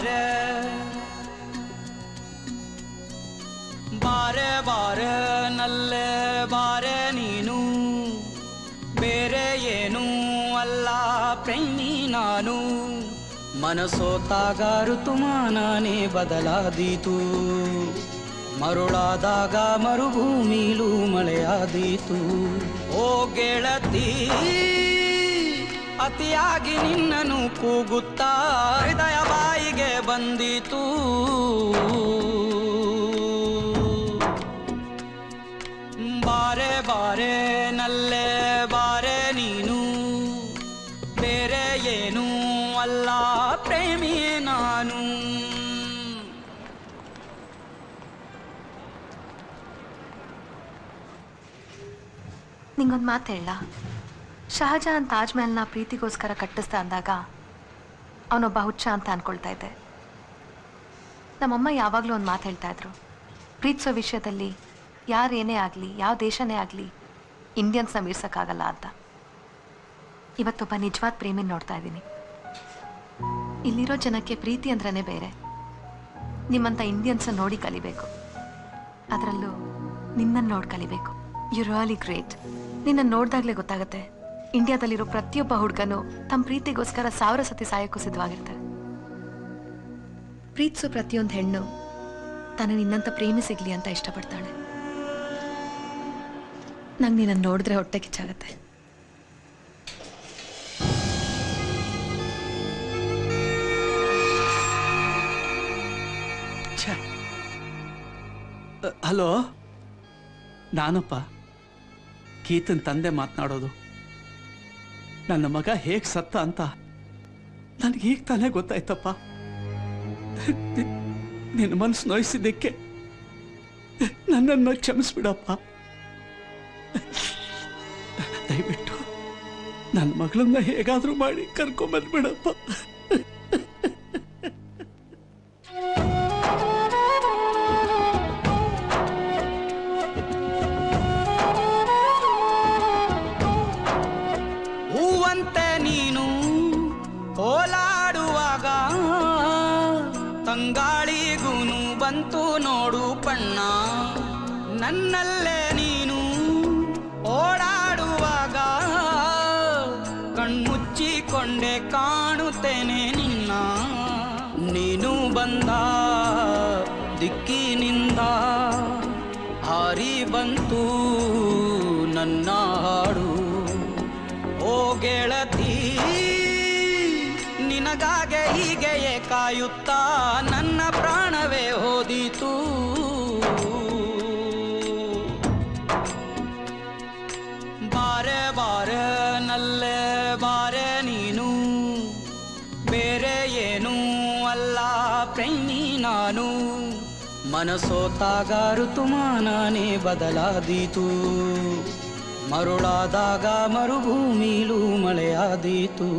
ಬಾರೆ ಬಾರೆ ಬಾರೆ ನಲ್ಲೆ ಬಾರೆ ನೀನು ಬೇರೆ ಏನೂ ಅಲ್ಲ ಪ್ರೇಮಿ ನಾನು ಮನಸೋತಾಗ ಋತುಮಾನನೇ ಬದಲಾದೀತು ಮರುಳಾದಾಗ ಮರುಭೂಮಿಲೂ ಮಳೆಯಾದೀತು ಓ ಗೆಳತಿ ಅತಿಯಾಗಿ ನಿನ್ನನ್ನು ಕೂಗುತ್ತಾ ಹೃದಯ ಬಾಯಿಗೆ ಬಂದಿತು ಬಾರೆ ಬಾರೆ ನಲ್ಲೆ ಬಾರೆ ನೀನು ಬೇರೆ ಏನೂ ಅಲ್ಲ ಪ್ರೇಮಿ ನಾನು ನಿಂಗೊಂದು ಮಾತು ಹೇಳ ಶಹಜಹಾನ್ ತಾಜ್ ಮಹಲ್ನ ಪ್ರೀತಿಗೋಸ್ಕರ ಕಟ್ಟಿಸ್ತಾ ಅಂದಾಗ ಅವನೊಬ್ಬ ಹುಚ್ಚ ಅಂತ ಅನ್ಕೊಳ್ತಾ ಇದ್ದೆ. ನಮ್ಮಮ್ಮ ಯಾವಾಗಲೂ ಒಂದು ಮಾತು ಹೇಳ್ತಾ ಇದ್ರು, ಪ್ರೀತಿಸೋ ವಿಷಯದಲ್ಲಿ ಯಾರೇನೇ ಆಗಲಿ ಯಾವ ದೇಶನೇ ಆಗಲಿ ಇಂಡಿಯನ್ಸ್ನ ಮೀರ್ಸೋಕ್ಕಾಗಲ್ಲ ಅಂತ. ಇವತ್ತೊಬ್ಬ ನಿಜವಾದ ಪ್ರೇಮಿನ ನೋಡ್ತಾ ಇದ್ದೀನಿ. ಇಲ್ಲಿರೋ ಜನಕ್ಕೆ ಪ್ರೀತಿ ಅಂದ್ರೇ ಬೇರೆ. ನಿಮ್ಮಂಥ ಇಂಡಿಯನ್ಸನ್ನು ನೋಡಿ ಕಲಿಬೇಕು, ಅದರಲ್ಲೂ ನಿನ್ನನ್ನು ನೋಡಿ ಕಲಿಬೇಕು. You really great. ನಿನ್ನನ್ನು ನೋಡಿದಾಗಲೇ ಗೊತ್ತಾಗುತ್ತೆ ಇಂಡಿಯಾದಲ್ಲಿರೋ ಪ್ರತಿಯೊಬ್ಬ ಹುಡುಗನು ತಮ್ಮ ಪ್ರೀತಿಗೋಸ್ಕರ 1000 ಸತಿ ಸಾಯಕ್ಕೂ ಸಿದ್ಧವಾಗಿರ್ತಾರೆ. ಪ್ರೀತಿಸೋ ಪ್ರತಿಯೊಂದು ಹೆಣ್ಣು ತಾನು ನಿನ್ನಂಥ ಪ್ರೇಮಿ ಸಿಗ್ಲಿ ಅಂತ ಇಷ್ಟಪಡ್ತಾಳೆ. ನಂಗೆ ನಿನ್ನನ್ನು ನೋಡಿದ್ರೆ ಹೊಟ್ಟೆ ಕಿಚ್ಚಾಗತ್ತೆ. ಹಲೋ, ನಾನಪ್ಪ ಗೀತನ್ ತಂದೆ ಮಾತನಾಡೋದು. ನನ್ನ ಮಗ ಹೇಗೆ ಸತ್ತ ಅಂತ ನನಗೆ ಈಗ ತಾನೇ ಗೊತ್ತಾಯ್ತಪ್ಪ. ನಿನ್ನ ಮನಸ್ಸು ನೋಯಿಸಿದ್ದಕ್ಕೆ ನನ್ನನ್ನು ಕ್ಷಮಿಸ್ಬಿಡಪ್ಪ. ದಯವಿಟ್ಟು ನನ್ನ ಮಗಳನ್ನ ಹೇಗಾದ್ರೂ ಮಾಡಿ ಕರ್ಕೊಂಬಂದ್ಬಿಡಪ್ಪ. ಹೂವಂತೆ ನೀನು ಓಲಾಡುವಾಗ ತಂಗಾಳಿಗೂನು ಬಂತು ನೋಡು ಪಣ್ಣ. ನನ್ನಲ್ಲೇ ನೀನು ಓಡಾಡುವಾಗ ಕಣ್ಮುಚ್ಚಿಕೊಂಡೆ ಕಾಣುತ್ತೇನೆ ನಿನ್ನ. ನೀನು ಬಂದ ದಿಕ್ಕಿನಿಂದ ಹಾರಿ ಬಂತು ನನ್ನ ಹಾಡು. ಓ ಗೆಳತಿ ನಿನಗಾಗೆ ಹೀಗೆಯೇ ಕಾಯುತ್ತಾ ನನ್ನ ಪ್ರಾಣವೇ ಹೋದಿತು. ಬಾರೆ ಬಾರೆ ನಲ್ಲೆ ಬಾರೆ ನೀನು ಬೇರೆ ಏನೂ ಅಲ್ಲ ಪ್ರೇಮಿ ನಾನು ಮನಸೋತಾಗ ಋತುಮಾನನೇ ಬದಲಾದೀತು ಮರುಳಾದಾಗ ಮರುಭೂಮಿಲೂ ಮಳೆಯಾದೀತು.